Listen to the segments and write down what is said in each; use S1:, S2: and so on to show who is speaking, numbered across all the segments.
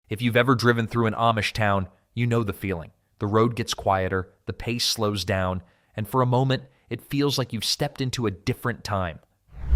S1: If you've ever driven through an Amish town, you know the feeling. The road gets quieter, the pace slows down, and for a moment, it feels like you've stepped into a different time.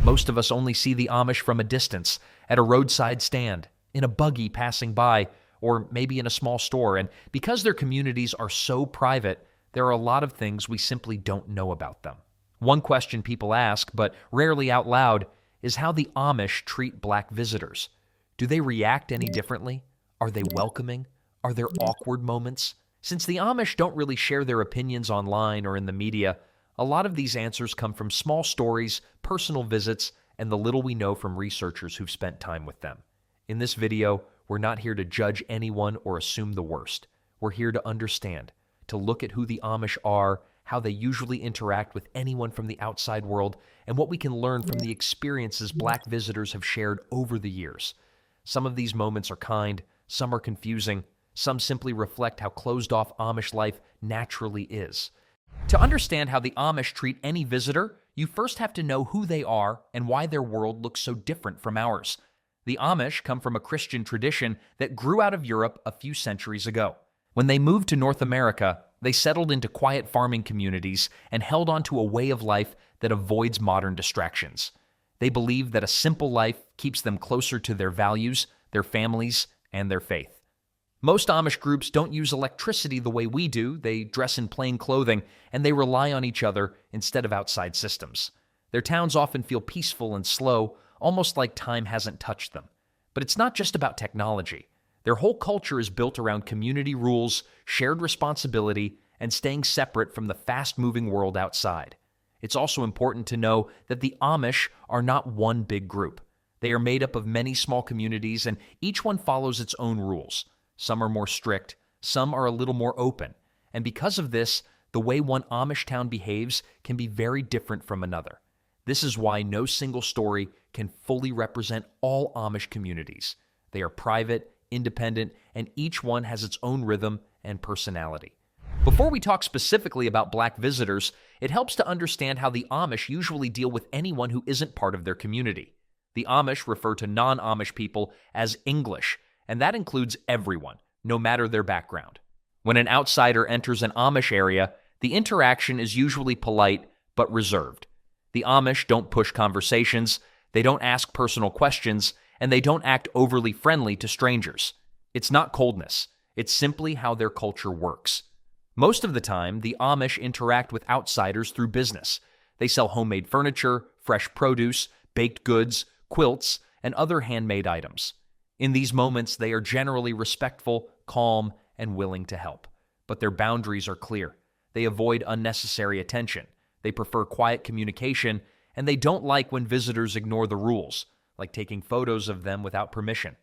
S1: Most of us only see the Amish from a distance, at a roadside stand, in a buggy passing by, or maybe in a small store, and because their communities are so private, there are a lot of things we simply don't know about them. One question people ask, but rarely out loud, is how the Amish treat black visitors. Do they react any differently? Are they welcoming? Are there awkward moments? Since the Amish don't really share their opinions online or in the media, a lot of these answers come from small stories, personal visits, and the little we know from researchers who've spent time with them. In this video, we're not here to judge anyone or assume the worst. We're here to understand, to look at who the Amish are, how they usually interact with anyone from the outside world, and what we can learn from the experiences black visitors have shared over the years. Some of these moments are kind, some are confusing, some simply reflect how closed-off Amish life naturally is. To understand how the Amish treat any visitor, you first have to know who they are and why their world looks so different from ours. The Amish come from a Christian tradition that grew out of Europe a few centuries ago. When they moved to North America, they settled into quiet farming communities and held on to a way of life that avoids modern distractions. They believe that a simple life keeps them closer to their values, their families, and their faith. Most Amish groups don't use electricity the way we do. They dress in plain clothing, and they rely on each other instead of outside systems. Their towns often feel peaceful and slow, almost like time hasn't touched them. But it's not just about technology. Their whole culture is built around community rules, shared responsibility, and staying separate from the fast-moving world outside. It's also important to know that the Amish are not one big group. They are made up of many small communities, and each one follows its own rules. Some are more strict, some are a little more open, and because of this, the way one Amish town behaves can be very different from another. This is why no single story can fully represent all Amish communities. They are private, independent, and each one has its own rhythm and personality. Before we talk specifically about black visitors, it helps to understand how the Amish usually deal with anyone who isn't part of their community. The Amish refer to non-Amish people as English, and that includes everyone, no matter their background. When an outsider enters an Amish area, the interaction is usually polite but reserved. The Amish don't push conversations, they don't ask personal questions, and they don't act overly friendly to strangers. It's not coldness, it's simply how their culture works. Most of the time, the Amish interact with outsiders through business. They sell homemade furniture, fresh produce, baked goods, quilts, and other handmade items. In these moments, they are generally respectful, calm, and willing to help. But their boundaries are clear. They avoid unnecessary attention. They prefer quiet communication, and they don't like when visitors ignore the rules, like taking photos of them without permission.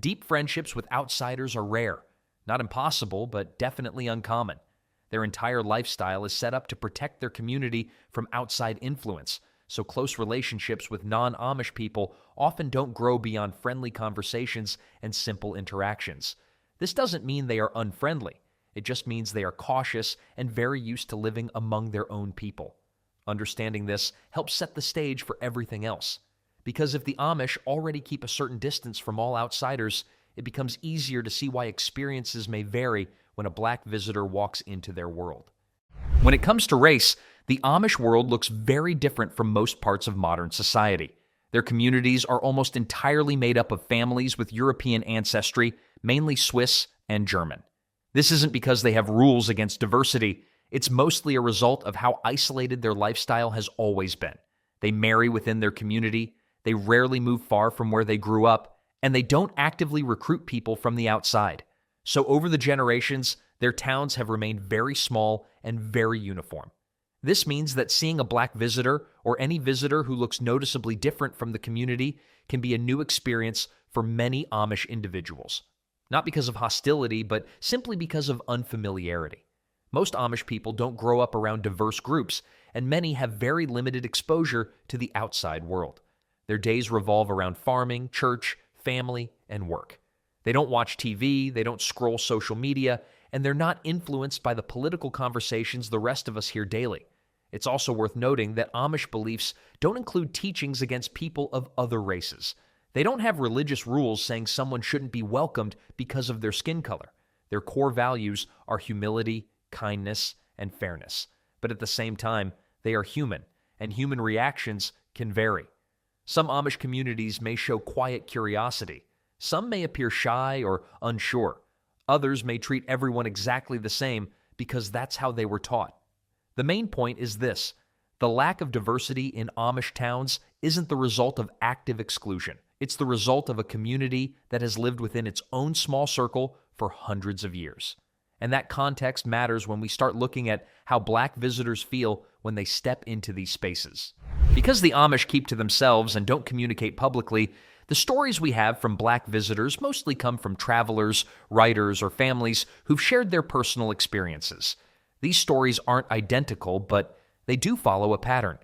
S1: Deep friendships with outsiders are rare. Not impossible, but definitely uncommon. Their entire lifestyle is set up to protect their community from outside influence, so close relationships with non-Amish people often don't grow beyond friendly conversations and simple interactions. This doesn't mean they are unfriendly. It just means they are cautious and very used to living among their own people. Understanding this helps set the stage for everything else. Because if the Amish already keep a certain distance from all outsiders, it becomes easier to see why experiences may vary when a black visitor walks into their world. When it comes to race, the Amish world looks very different from most parts of modern society. Their communities are almost entirely made up of families with European ancestry, mainly Swiss and German. This isn't because they have rules against diversity. It's mostly a result of how isolated their lifestyle has always been. They marry within their community, they rarely move far from where they grew up, and they don't actively recruit people from the outside. So over the generations, their towns have remained very small and very uniform. This means that seeing a black visitor or any visitor who looks noticeably different from the community can be a new experience for many Amish individuals. Not because of hostility, but simply because of unfamiliarity. Most Amish people don't grow up around diverse groups, and many have very limited exposure to the outside world. Their days revolve around farming, church, family, and work. They don't watch TV, they don't scroll social media, and they're not influenced by the political conversations the rest of us hear daily. It's also worth noting that Amish beliefs don't include teachings against people of other races. They don't have religious rules saying someone shouldn't be welcomed because of their skin color. Their core values are humility, kindness, and fairness. But at the same time, they are human, and human reactions can vary. Some Amish communities may show quiet curiosity. Some may appear shy or unsure. Others may treat everyone exactly the same because that's how they were taught. The main point is this: the lack of diversity in Amish towns isn't the result of active exclusion. It's the result of a community that has lived within its own small circle for hundreds of years. And that context matters when we start looking at how Black visitors feel when they step into these spaces. Because the Amish keep to themselves and don't communicate publicly, the stories we have from Black visitors mostly come from travelers, writers, or families who've shared their personal experiences. These stories aren't identical, but they do follow a pattern.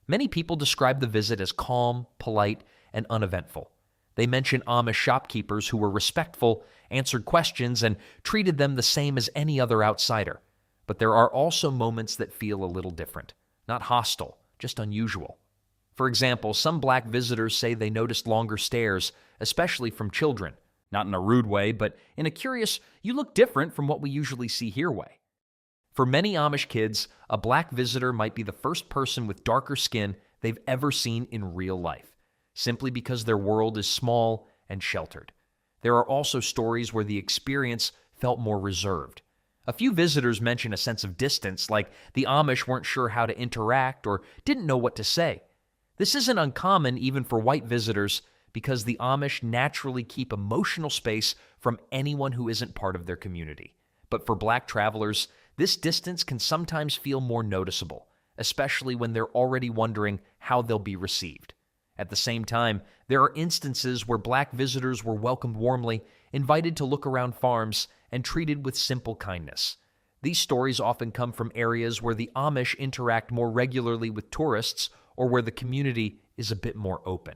S1: Many people describe the visit as calm, polite, and uneventful. They mention Amish shopkeepers who were respectful, answered questions, and treated them the same as any other outsider. But there are also moments that feel a little different. Not hostile, just unusual. For example, some Black visitors say they noticed longer stares, especially from children. Not in a rude way, but in a curious, "you look different from what we usually see here" way. For many Amish kids, a Black visitor might be the first person with darker skin they've ever seen in real life, simply because their world is small and sheltered. There are also stories where the experience felt more reserved. A few visitors mention a sense of distance, like the Amish weren't sure how to interact or didn't know what to say. This isn't uncommon even for white visitors, because the Amish naturally keep emotional space from anyone who isn't part of their community. But for Black travelers, this distance can sometimes feel more noticeable, especially when they're already wondering how they'll be received. At the same time, there are instances where Black visitors were welcomed warmly, invited to look around farms, and treated with simple kindness. These stories often come from areas where the Amish interact more regularly with tourists or where the community is a bit more open.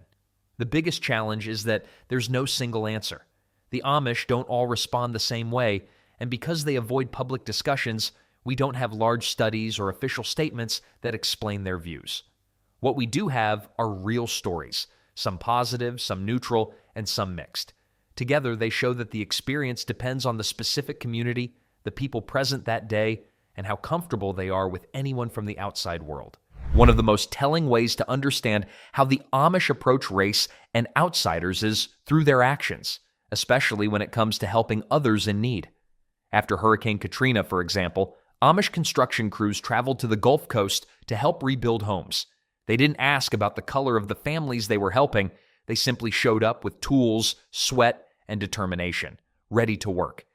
S1: The biggest challenge is that there's no single answer. The Amish don't all respond the same way, and because they avoid public discussions, we don't have large studies or official statements that explain their views. What we do have are real stories, some positive, some neutral, and some mixed. Together, they show that the experience depends on the specific community, the people present that day, and how comfortable they are with anyone from the outside world. One of the most telling ways to understand how the Amish approach race and outsiders is through their actions, especially when it comes to helping others in need. After Hurricane Katrina, for example, Amish construction crews traveled to the Gulf Coast to help rebuild homes. They didn't ask about the color of the families they were helping. They simply showed up with tools, sweat, and determination, ready to work.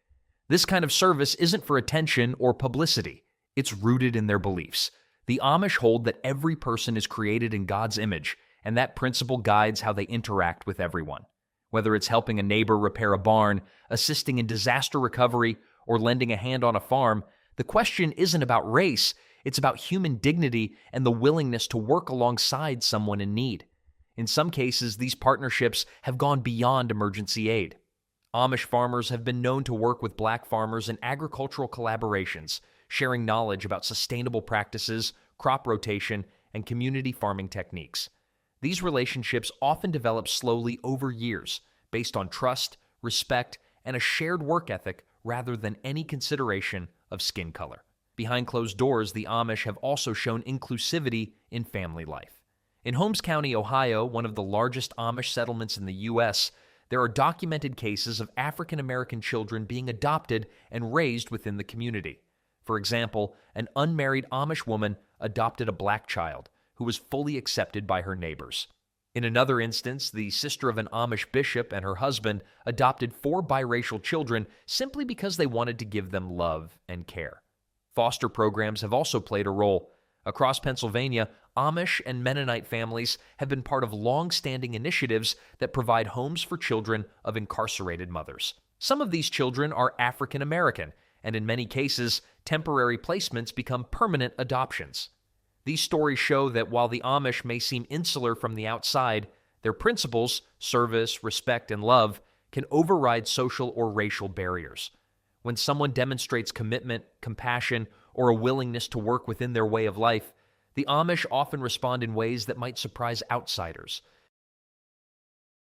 S1: This kind of service isn't for attention or publicity. It's rooted in their beliefs. The Amish hold that every person is created in God's image, and that principle guides how they interact with everyone. Whether it's helping a neighbor repair a barn, assisting in disaster recovery, or lending a hand on a farm, the question isn't about race, it's about human dignity and the willingness to work alongside someone in need. In some cases, these partnerships have gone beyond emergency aid. Amish farmers have been known to work with Black farmers in agricultural collaborations, sharing knowledge about sustainable practices, crop rotation, and community farming techniques. These relationships often develop slowly over years, based on trust, respect, and a shared work ethic rather than any consideration of skin color. Behind closed doors, the Amish have also shown inclusivity in family life. In Holmes County, Ohio, one of the largest Amish settlements in the U.S., there are documented cases of African American children being adopted and raised within the community. For example, an unmarried Amish woman adopted a Black child who was fully accepted by her neighbors. In another instance, the sister of an Amish bishop and her husband adopted 4 biracial children simply because they wanted to give them love and care. Foster programs have also played a role. Across Pennsylvania, Amish and Mennonite families have been part of long-standing initiatives that provide homes for children of incarcerated mothers. Some of these children are African American, and in many cases, temporary placements become permanent adoptions. These stories show that while the Amish may seem insular from the outside, their principles, service, respect, and love, can override social or racial barriers. When someone demonstrates commitment, compassion, or a willingness to work within their way of life, the Amish often respond in ways that might surprise outsiders,